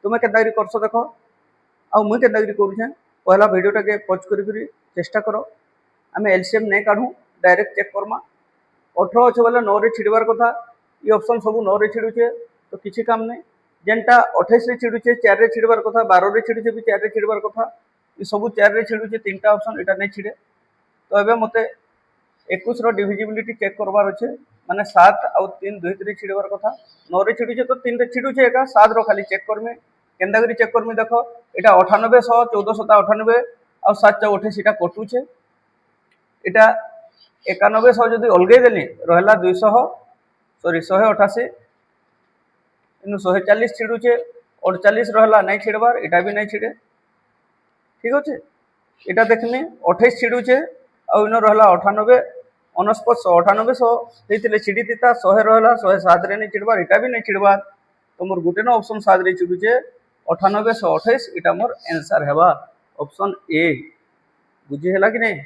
तुम्हें केदागिरी करस देख आउ मुई केदागिरी करुछे पहला वीडियोटा के पॉज करी चेष्टा करो आम एलसीएम नहीं काढ़ू डायरेक्ट चेक करमा 18 अच्छे बोले 9 रे छिड़बार कथा ये ऑप्शन सब 9 रे छिड़ुचे तो किसी काम नहीं जेनटा 28 रे छिड़ुचे 4 रे छिड़बार कथा 12 रे छिड़ुचे भी 4 रे छिड़बार कथा ये सब 4 रे छिड़ुचे तीनटा ऑप्शन एटा नहीं छिड़े तो एबे मते 21 रो डिविजिबिलिटी चेक करबार अच्छे माने 7 आउ 3 2 3 छिड़बार कथा 9 रे छिड़ुचे तो 3 रे छिड़ुचे एका 7 रो खाली चेक करमे केंदागिरी चेक करमी देखो एटा 98 100 14 98 आउ 7 4 28 एटा कटुचे एटा 91 100 जदि अलगे देली रहला 200 सॉरी 188 इनु 140 छिड़ुचे 48 रहला नहीं छिड़बार एटा भी नहीं छिड़े ठीक अच्छे एटा देखनी 28 छिड़ुचे आउ इनो रहला 98 49 198 100 हेतिले छिड़ी दिता 100 रहला 107 रे नहीं छिड़बार एटा भी नहीं छिड़बार तो मोर गुटे न ऑप्शन 7 रे छिड़ुचे 98 128 एटा मोर आंसर हेबा ऑप्शन ए बुझी हैला कि नहीं।